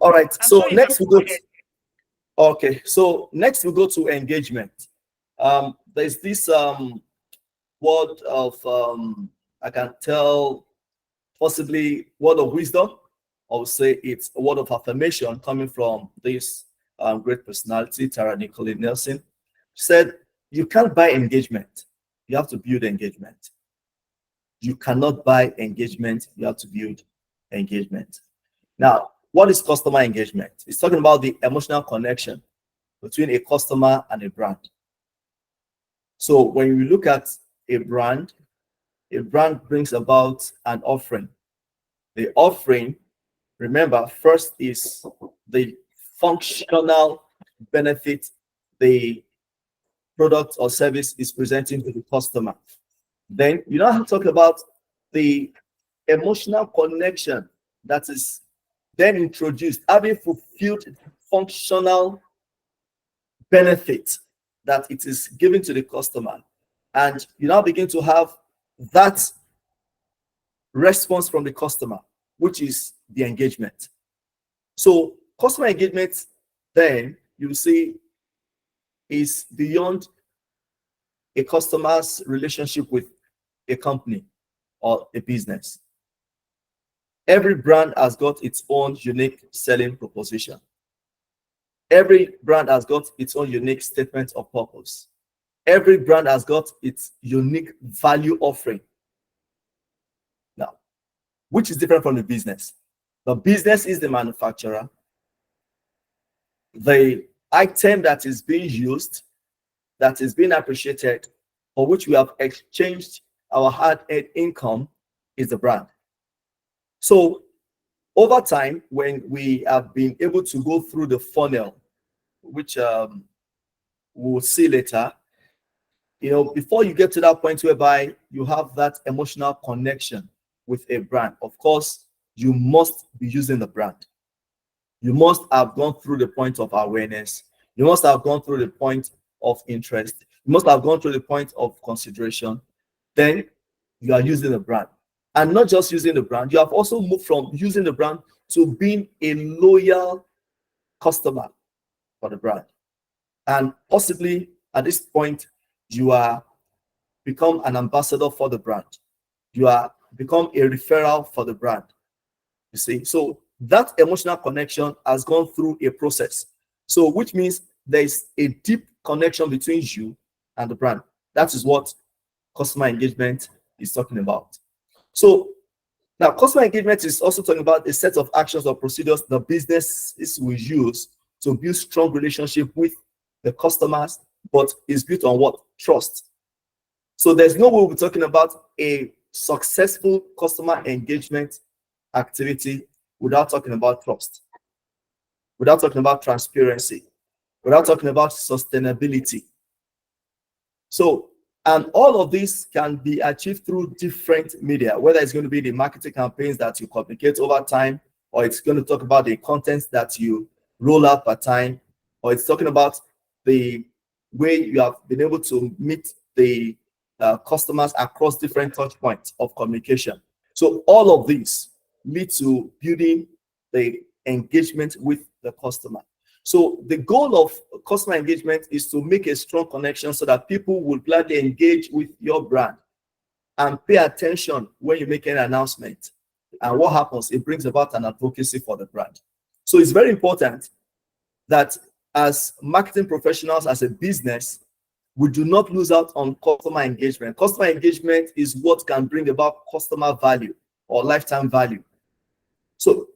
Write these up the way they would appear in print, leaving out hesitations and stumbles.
All right. I'm So sure you next don't we go. forget. Okay. So next we go to engagement. There's this word of I can tell possibly word of wisdom. I would say it's a word of affirmation coming from this great personality, Tara Nicole Nelson. Said, "You can't buy engagement. You have to build engagement. You cannot buy engagement. You have to build engagement." Now, what is customer engagement? It's talking about the emotional connection between a customer and a brand. So when you look at a brand brings about an offering. The offering, remember, first is the functional benefit the product or service is presenting to the customer. Then you now have to talk about the emotional connection that is then introduced, having fulfilled functional benefit that it is given to the customer. And you now begin to have that response from the customer, which is the engagement. So customer engagement, then you see, is beyond a customer's relationship with a company or a business. Every brand has got its own unique selling proposition. Every brand has got its own unique statement of purpose. Every brand has got its unique value offering. Now, which is different from the business. The business is the manufacturer. The item that is being used, that is being appreciated, for which we have exchanged our hard-earned income, is the brand. So over time, when we have been able to go through the funnel, which we'll see later, before you get to that point whereby you have that emotional connection with a brand, of course, you must be using the brand. You must have gone through the point of awareness. You must have gone through the point of interest. You must have gone through the point of consideration. Then you are using the brand. And not just using the brand, you have also moved from using the brand to being a loyal customer for the brand. And possibly at this point, you are become an ambassador for the brand. You are become a referral for the brand. You see, so that emotional connection has gone through a process. So which means there is a deep connection between you and the brand. That is what customer engagement is talking about. So now customer engagement is also talking about a set of actions or procedures the businesses will use to build strong relationship with the customers, but is built on what? Trust. So there's no way we're talking about a successful customer engagement activity without talking about trust, without talking about transparency, without talking about sustainability. So, and all of this can be achieved through different media, whether it's going to be the marketing campaigns that you communicate over time, or it's going to talk about the contents that you roll out per time, or it's talking about the way you have been able to meet the customers across different touch points of communication. So all of these lead to building the engagement with the customer. So the goal of customer engagement is to make a strong connection so that people will gladly engage with your brand and pay attention when you make an announcement. And what happens? It brings about an advocacy for the brand. So it's very important that as marketing professionals, as a business, we do not lose out on customer engagement. Customer engagement is what can bring about customer value or lifetime value. So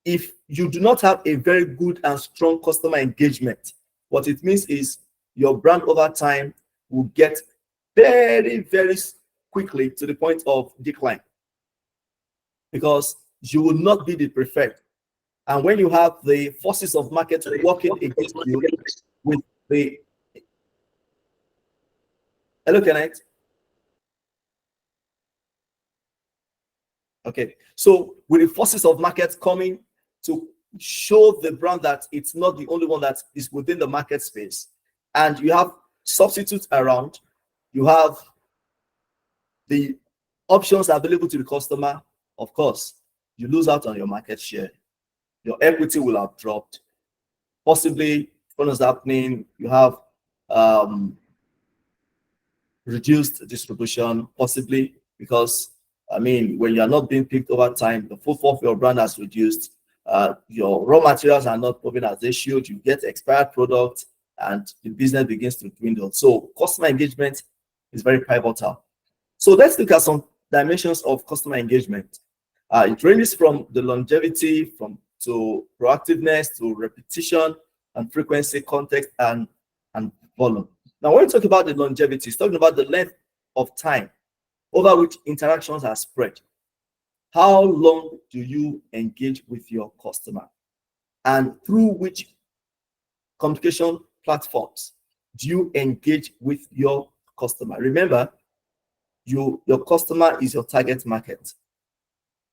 if you do not have a very good and strong customer engagement, what it means is your brand over time will get very, very quickly to the point of decline, because you will not be the preferred. And when you have the forces of market working against you with the... Hello, Kenneth? Okay, so with the forces of market coming to show the brand that it's not the only one that is within the market space, and you have substitutes around, you have the options available to the customer, of course, you lose out on your market share. your equity will have dropped. Possibly, what is happening? You have reduced distribution, possibly because, I mean, when you are not being picked over time, the footfall of your brand has reduced. Your raw materials are not moving as they should. You get expired products, and the business begins to dwindle. So, customer engagement is very pivotal. So, let's look at some dimensions of customer engagement. It ranges from the longevity, to proactiveness, to repetition and frequency, context, and volume. Now, when we talk about the longevity, it's talking about the length of time over which interactions are spread. How long do you engage with your customer? And through which communication platforms do you engage with your customer? Remember, your customer is your target market.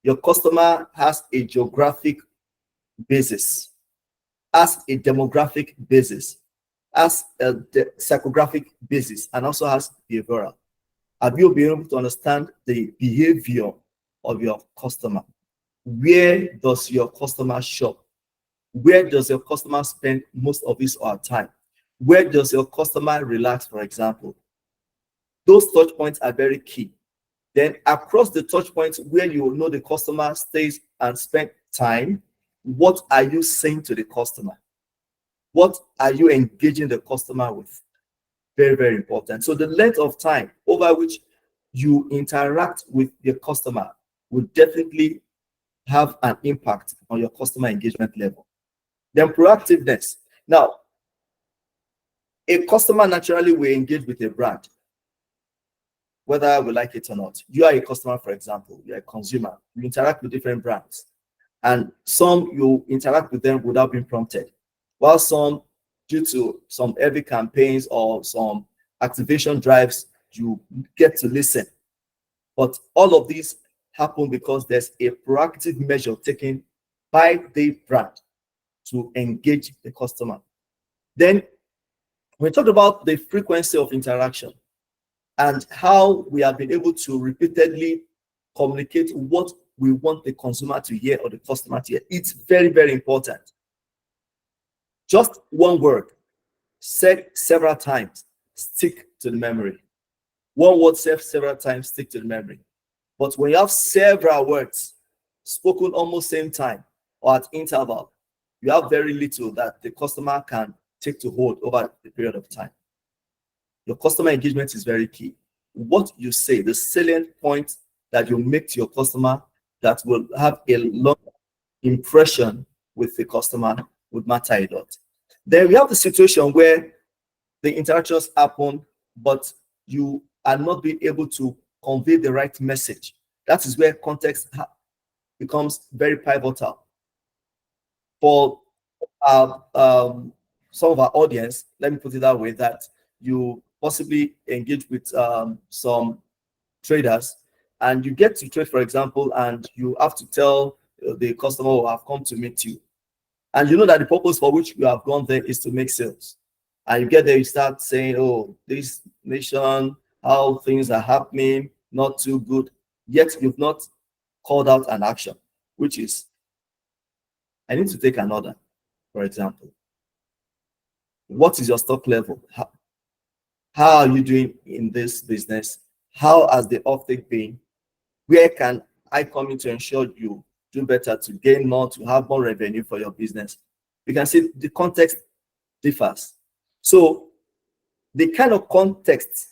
Your customer has a geographic basis, has a demographic basis, has a psychographic basis, and also has behavioral. Have you been able to understand the behavior of your customer? Where does your customer shop? Where does your customer spend most of his or her time? Where does your customer relax, for example? Those touch points are very key. Then across the touch points where you know the customer stays and spend time, what are you saying to the customer? What are you engaging the customer with? Very, very important. So the length of time over which you interact with your customer will definitely have an impact on your customer engagement level. Then proactiveness. Now, a customer naturally will engage with a brand, whether we like it or not. You are a customer, for example, you're a consumer, you interact with different brands, and some you interact with them without being prompted, while some, due to some heavy campaigns or some activation drives, you get to listen. But all of these happen because there's a proactive measure taken by the brand to engage the customer. Then we talked about the frequency of interaction and how we have been able to repeatedly communicate what we want the consumer to hear or the customer to hear. It's very, very important. Just one word said several times, stick to the memory. One word said several times, stick to the memory. But when you have several words spoken almost same time or at interval, you have very little that the customer can take to hold over the period of time. Your customer engagement is very key. What you say, the salient point that you make to your customer that will have a long impression with the customer would matter a lot. Then we have the situation where the interactions happen, but you are not being able to convey the right message. That is where context becomes very pivotal. For some of our audience, let me put it that way, that you possibly engage with some traders and you get to trade, for example, and you have to tell the customer who have come to meet you. And you know that the purpose for which you have gone there is to make sales. And you get there, you start saying, oh, this nation, how things are happening, not too good. Yet you've not called out an action, which is, I need to take an order, for example. What is your stock level? How are you doing in this business? How has the offtake been? Where can I come in to ensure you do better, to gain more, to have more revenue for your business? You can see the context differs. So the kind of context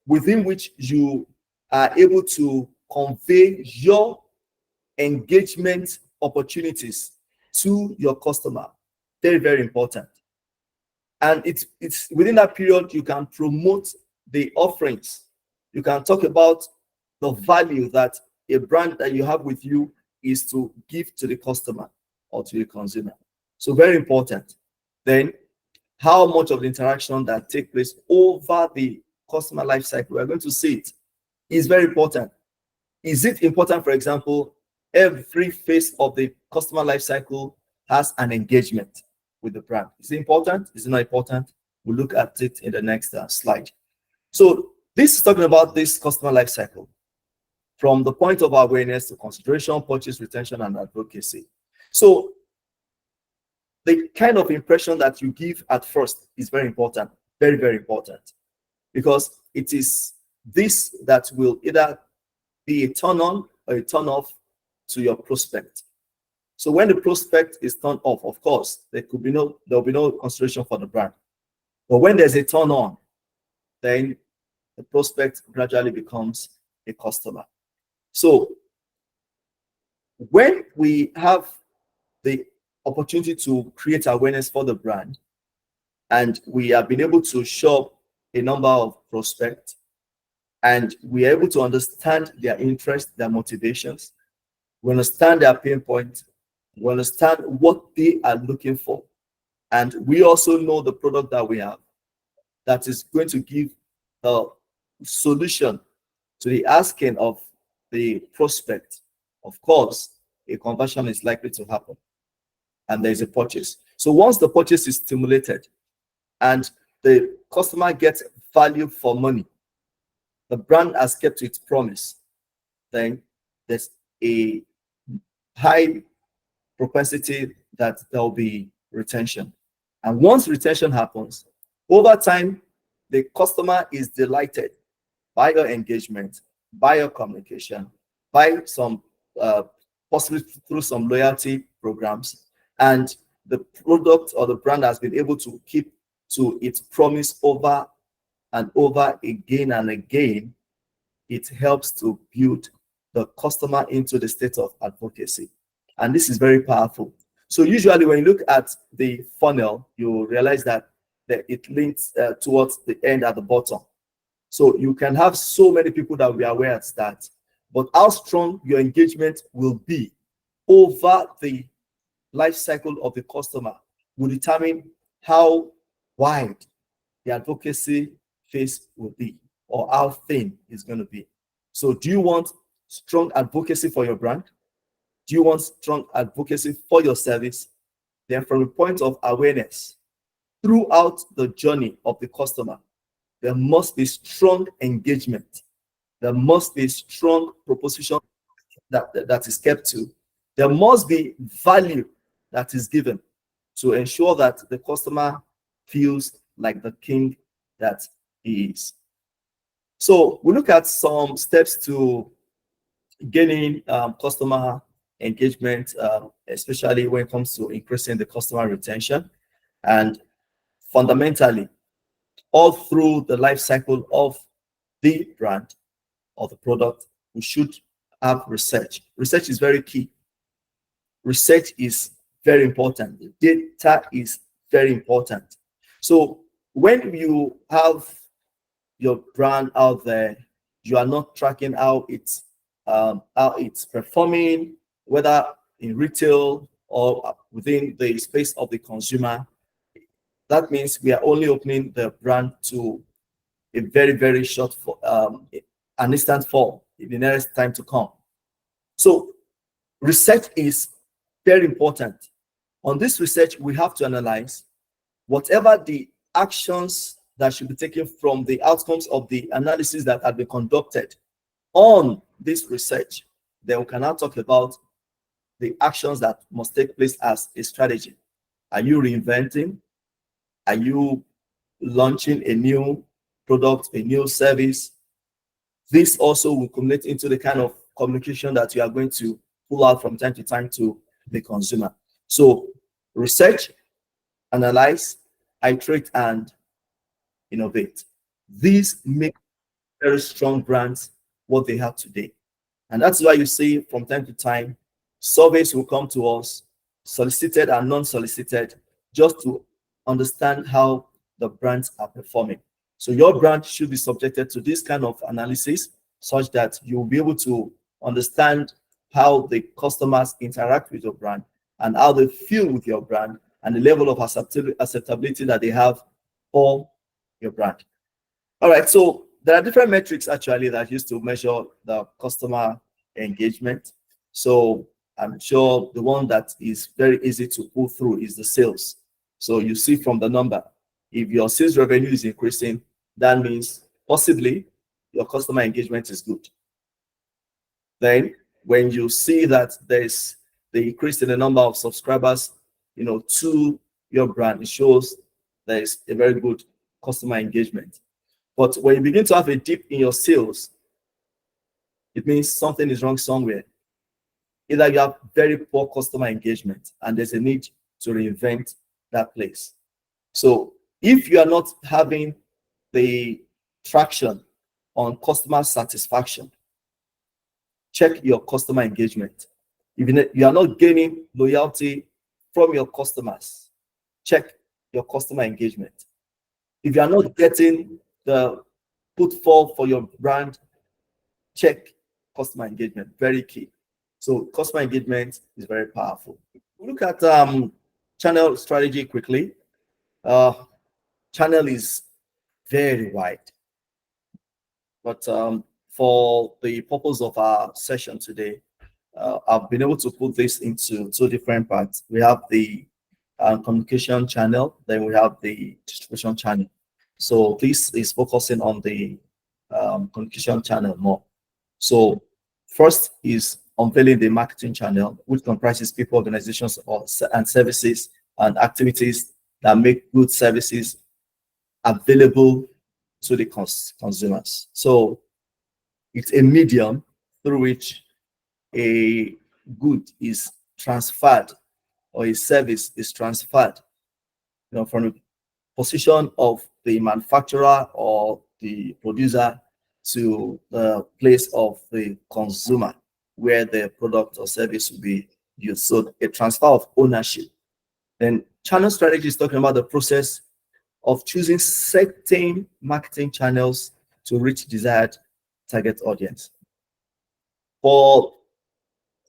within which you are able to convey your engagement opportunities to your customer, very, very important. And it's within that period you can promote the offerings. You can talk about the value that a brand that you have with you is to give to the customer or to the consumer. So very important. Then how much of the interaction that takes place over the customer life cycle, we're going to see it, is very important. Is it important, for example, every phase of the customer life cycle has an engagement with the brand? Is it important? Is it not important? We'll look at it in the next slide. So this is talking about this customer life cycle from the point of awareness to consideration, purchase, retention, and advocacy. So the kind of impression that you give at first is very important, very, very important, because it is this that will either be a turn on or a turn off to your prospect. So when the prospect is turned off, of course, there will be no consideration for the brand. But when there's a turn on, then the prospect gradually becomes a customer. So when we have the opportunity to create awareness for the brand, and we have been able to show a number of prospects, and we are able to understand their interests, their motivations, we understand their pain points, we understand what they are looking for, and we also know the product that we have that is going to give a solution to the asking of the prospect. Of course, a conversion is likely to happen, and there's a purchase. So once the purchase is stimulated and the customer gets value for money, the brand has kept its promise, then there's a high propensity that there will be retention. And once retention happens, over time, the customer is delighted by your engagement, by your communication, by some possibly through some loyalty programs, and the product or the brand has been able to keep to its promise over and over again and again. It helps to build the customer into the state of advocacy, and this is very powerful. So usually when you look at the funnel, you realize that it links towards the end at the bottom. So you can have so many people that will be aware at that, but how strong your engagement will be over the life cycle of the customer will determine how wide the advocacy phase will be, or how thin it's going to be. So do you want strong advocacy for your brand? Do you want strong advocacy for your service? Then from a point of awareness, throughout the journey of the customer, there must be strong engagement. There must be strong proposition that is kept to. There must be value that is given to ensure that the customer feels like the king that he is. So we look at some steps to gaining customer engagement, especially when it comes to increasing the customer retention. And fundamentally, all through the life cycle of the brand or the product, we should have research. Research is very key. Research is very important. Data is very important. So when you have your brand out there, you are not tracking how it's performing, whether in retail or within the space of the consumer. That means we are only opening the brand to a very, very short, an instant form in the nearest time to come. So research is very important. On this research, we have to analyze whatever the actions that should be taken from the outcomes of the analysis that have been conducted on this research. Then we can now talk about the actions that must take place as a strategy. Are you reinventing? Are you launching a new product, a new service? This also will culminate into the kind of communication that you are going to pull out from time to time to the consumer. So research, analyze, iterate, and innovate. These make very strong brands what they have today. And that's why you see from time to time, surveys will come to us, solicited and non-solicited, just to understand how the brands are performing. So your brand should be subjected to this kind of analysis such that you'll be able to understand how the customers interact with your brand and how they feel with your brand and the level of acceptability that they have for your brand. All right, so there are different metrics actually that used to measure the customer engagement. So I'm sure the one that is very easy to pull through is the sales. So you see from the number, if your sales revenue is increasing, that means possibly your customer engagement is good. Then when you see that there's the increase in the number of subscribers to your brand. It shows there is a very good customer engagement. But when you begin to have a dip in your sales, it means something is wrong somewhere. Either you have very poor customer engagement and there's a need to reinvent that place. So if you are not having the traction on customer satisfaction, check your customer engagement. If you are not gaining loyalty from your customers, check your customer engagement. If you are not getting the footfall for your brand, check customer engagement. Very key. So customer engagement is very powerful. We look at channel strategy quickly. Channel is very wide, but for the purpose of our session today, I've been able to put this into two different parts. We have the communication channel, then we have the distribution channel. So this is focusing on the communication channel more. So first is unveiling the marketing channel, which comprises people, organizations, and services and activities that make good services available to the consumers. So it's a medium through which a good is transferred or a service is transferred, from the position of the manufacturer or the producer to the place of the consumer where the product or service will be used. So a transfer of ownership. Then channel strategy is talking about the process of choosing certain marketing channels to reach desired target audience. For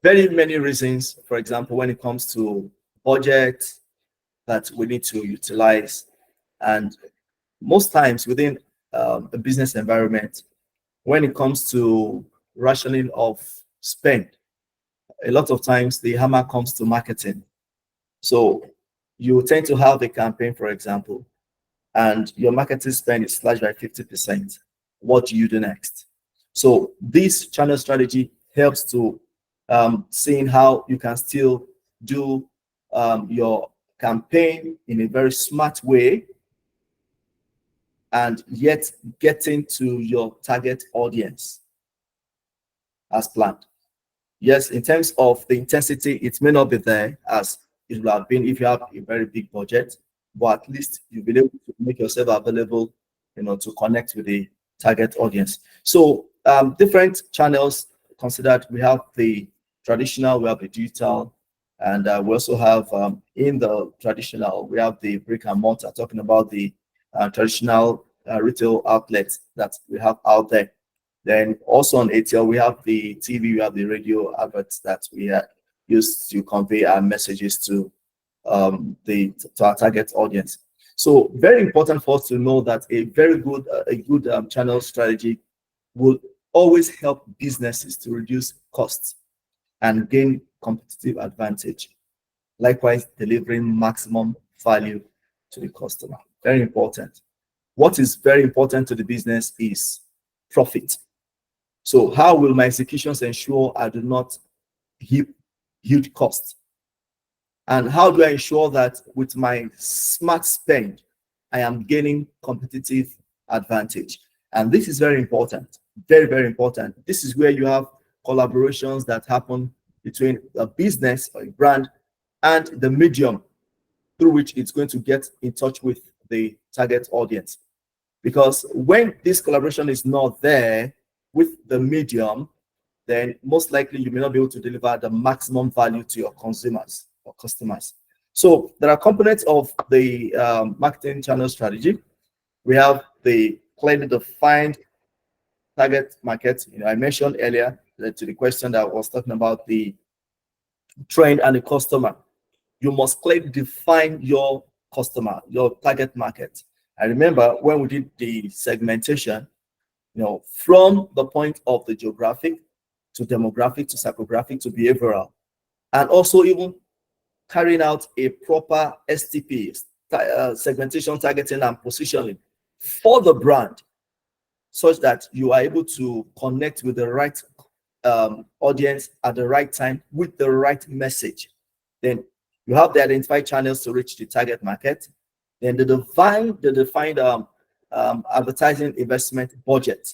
very many reasons, for example, when it comes to budget that we need to utilize, and most times within a business environment, when it comes to rationing of spend, a lot of times the hammer comes to marketing. So you tend to have a campaign, for example, and your marketing spend is slashed by 50%. What do you do next? So this channel strategy helps to seeing how you can still do your campaign in a very smart way and yet getting to your target audience as planned. Yes, in terms of the intensity, it may not be there as it would have been if you have a very big budget, but at least you'll be able to make yourself available, to connect with the target audience. So different channels considered. We have the traditional, we have the digital, and we also have in the traditional, we have the brick and mortar, talking about the traditional retail outlets that we have out there. Then also on ATL, we have the TV, we have the radio adverts that we use to convey our messages to our target audience. So very important for us to know that a good channel strategy will always help businesses to reduce costs and gain competitive advantage. Likewise, delivering maximum value to the customer. Very important. What is very important to the business is profit. So how will my executions ensure I do not huge costs? And how do I ensure that with my smart spend, I am gaining competitive advantage? And this is very important, very, very important. This is where you have collaborations that happen between a business or a brand and the medium through which it's going to get in touch with the target audience. Because when this collaboration is not there with the medium, then most likely you may not be able to deliver the maximum value to your consumers or customers. So there are components of the marketing channel strategy. We have the clearly defined target market. I mentioned earlier to the question that I was talking about the trend and the customer. You must clearly define your customer, your target market. I remember when we did the segmentation, from the point of the geographic to demographic to psychographic to behavioral, and also even carrying out a proper STP, segmentation, targeting, and positioning for the brand, such that you are able to connect with the right audience at the right time with the right message. Then You have the identified channels to reach the target market. Then the defined advertising investment budget.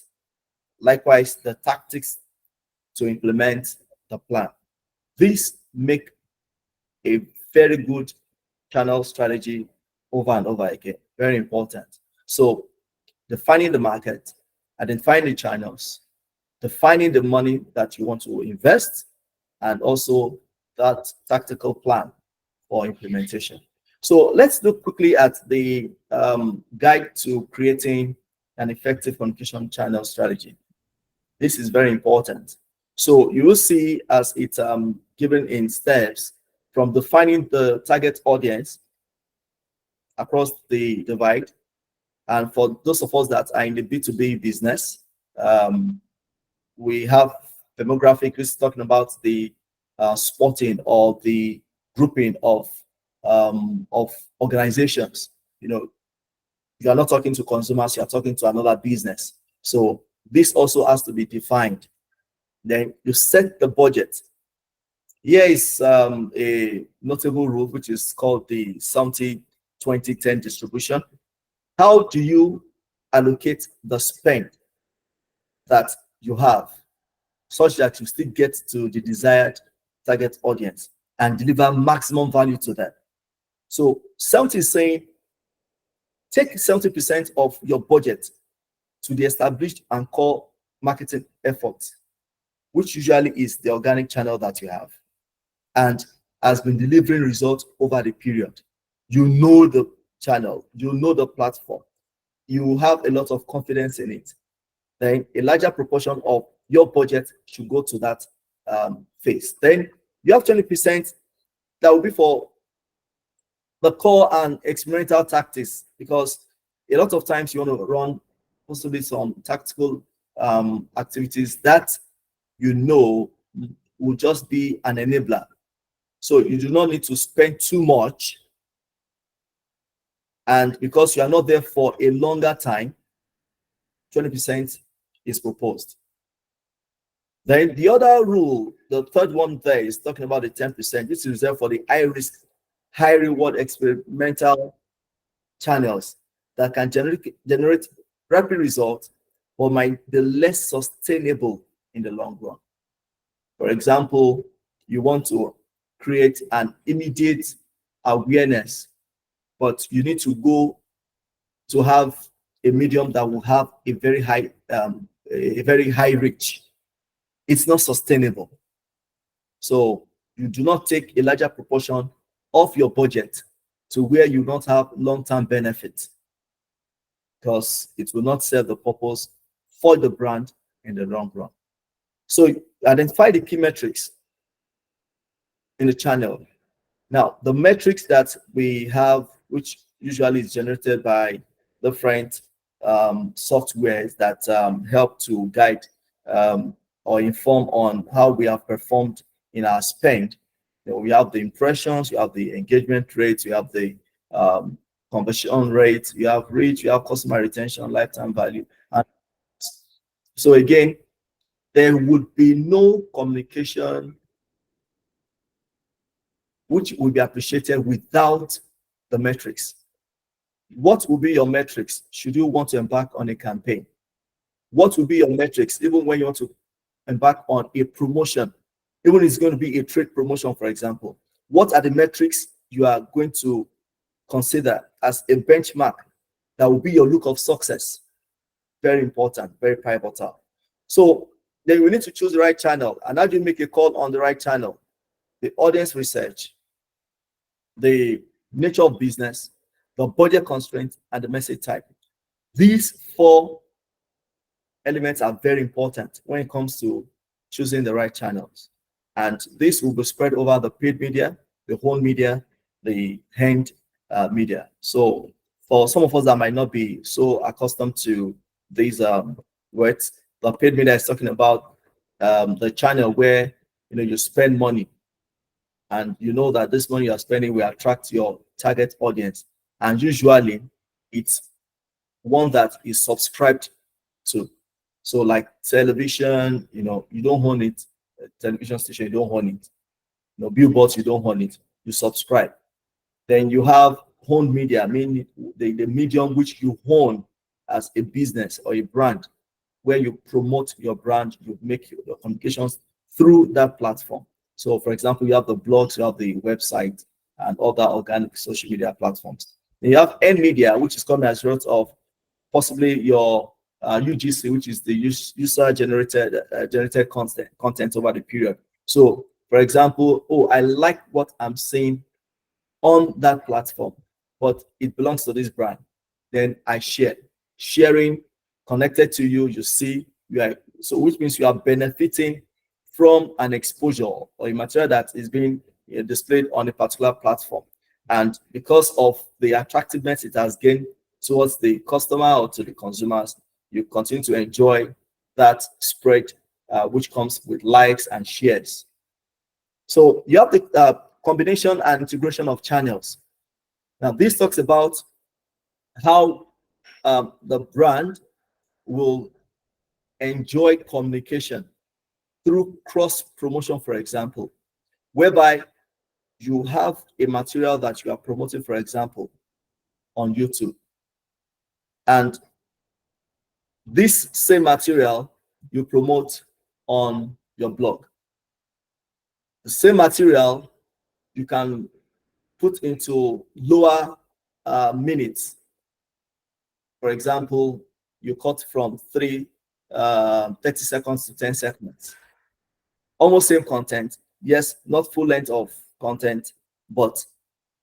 Likewise, the tactics to implement the plan. These make a very good channel strategy over and over again. Very important. So defining the market, identifying the channels, defining the money that you want to invest, and also that tactical plan for implementation. So let's look quickly at the guide to creating an effective communication channel strategy. This is very important. So you will see as it's given in steps from defining the target audience across the divide. And for those of us that are in the B2B business, we have demographic, which is talking about the spotting or the grouping of organizations. You know, you are not talking to consumers, you are talking to another business. So this also has to be defined. Then you set the budget. Here is a notable rule, which is called the 70-20-10 distribution. How do you allocate the spend that you have such that you still get to the desired target audience and deliver maximum value to them? So 70 is saying take 70% of your budget to the established and core marketing efforts, which usually is the organic channel that you have and has been delivering results over the period. You know the channel, you know the platform, you have a lot of confidence in it. Then a larger proportion of your budget should go to that phase. Then you have 20% that will be for the core and experimental tactics, because a lot of times you want to run possibly some tactical activities that you know will just be an enabler. So you do not need to spend too much. And because you are not there for a longer time, 20% is proposed. Then the other rule, the third one there, is talking about the 10%. This is reserved for the high risk, high reward experimental channels that can generate rapid results but might be less sustainable in the long run. For example, you want to create an immediate awareness, but you need to go to have a medium that will have a very high reach. It's not sustainable. So you do not take a larger proportion of your budget to where you don't have long-term benefits, because it will not serve the purpose for the brand in the long run. So identify the key metrics in the channel. Now, the metrics that we have, which usually is generated by different softwares that help to guide or inform on how we have performed in our spend. You know, we have the impressions, you have the engagement rates, you have the conversion rates, you have reach, you have customer retention, lifetime value. And so again, there would be no communication which will be appreciated without the metrics. What will be your metrics should you want to embark on a campaign? What will be your metrics even when you want to embark on a promotion? Even if it's going to be a trade promotion, for example. What are the metrics you are going to consider as a benchmark that will be your look of success? Very important, very pivotal. So then we need to choose the right channel. And how do you make a call on the right channel? The audience research, the nature of business, the budget constraints, and the message type. These four elements are very important when it comes to choosing the right channels. And this will be spread over the paid media, the whole media, the hand media. So for some of us that might not be so accustomed to these words, the paid media is talking about the channel where you spend money, and you know that this money you're spending will attract your target audience. And usually it's one that is subscribed to. So like television, you don't own it. Television station, you don't own it. Billboards, you don't own it. you subscribe. Then you have owned media, meaning the medium which you own as a business or a brand, where you promote your brand, you make your communications through that platform. So, for example, you have the blogs, you have the website, and other organic social media platforms. Then you have earned media, which is coming as a result of possibly your UGC, which is the user generated content over the period. So, for example, oh, I like what I'm seeing on that platform, but it belongs to this brand. Then I share. Sharing connected to you, you see, you are, so which means you are benefiting from an exposure or a material that is being displayed on a particular platform. And because of the attractiveness it has gained towards the customer or to the consumers, you continue to enjoy that spread, which comes with likes and shares. So you have the combination and integration of channels. Now, this talks about how the brand will enjoy communication through cross promotion, for example, whereby you have a material that you are promoting, for example, on YouTube. And this same material you promote on your blog. The same material you can put into lower minutes. For example, you cut from 30 seconds to 10 seconds. Almost same content. Yes, not full length of content, but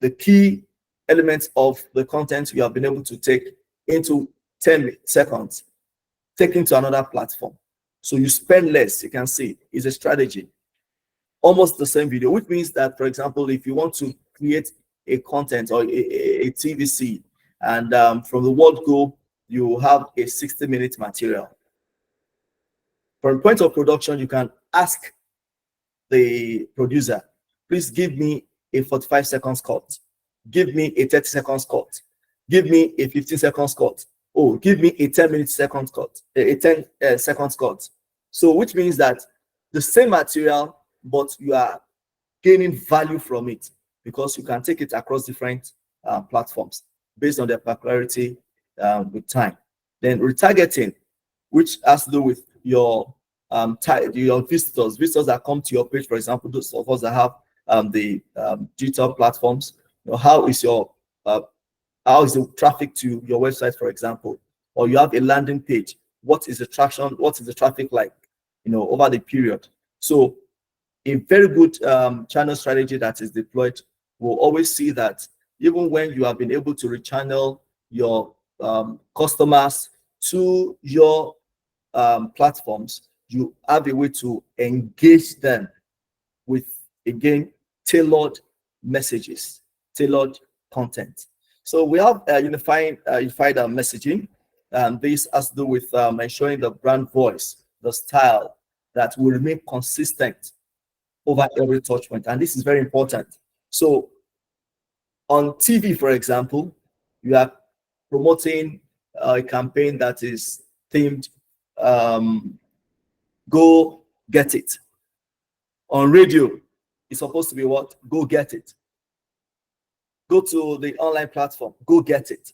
the key elements of the content you have been able to take into 10 seconds, take into another platform. So you spend less, you can see, it's a strategy. Almost the same video, which means that, for example, if you want to create a content or a TVC, and from the word go, you have a 60-minute material. From point of production, you can ask the producer, please give me a 45 seconds cut, give me a 30 seconds cut, give me a 15 seconds cut, oh, give me a 10-minute second cut, a 10 seconds cut. So which means that the same material, but you are gaining value from it because you can take it across different platforms based on their popularity with time. Then retargeting, which has to do with your visitors that come to your page. For example, those of us that have the digital platforms, how is the traffic to your website, for example, or you have a landing page, what is the traction, what is the traffic like, over the period. So a very good channel strategy that is deployed will always see that even when you have been able to rechannel your customers to your platforms, you have a way to engage them with, again, tailored messages, tailored content. So we have unified messaging. This has to do with ensuring the brand voice, the style that will remain consistent over every touch point. And this is very important. So on TV, for example, you are promoting a campaign that is themed go get it. On radio, it's supposed to be what? Go get it. Go to the online platform, go get it.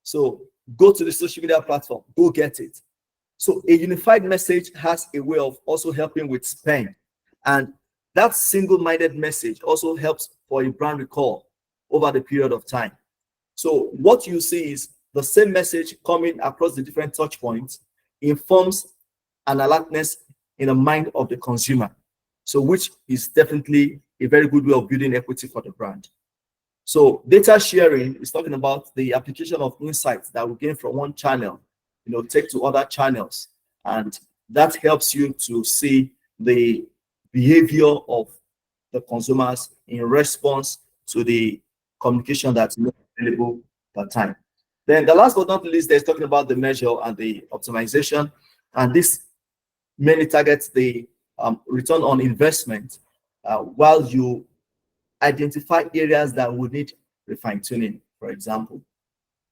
So go to the social media platform, go get it. So a unified message has a way of also helping with spend. And that single-minded message also helps for a brand recall over the period of time. So what you see is the same message coming across the different touch points informs an alertness in the mind of the consumer. So which is definitely a very good way of building equity for the brand. So data sharing is talking about the application of insights that we gain from one channel, take to other channels. And that helps you to see the behavior of the consumers in response to the communication that's available per time. Then the last but not least, there's talking about the measure and the optimization. And this mainly targets the return on investment while you identify areas that would need refine tuning, for example.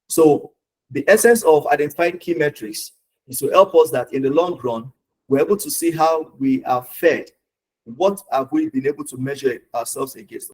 So the essence of identifying key metrics is to help us that in the long run, we're able to see how we are fared. What have we been able to measure ourselves against?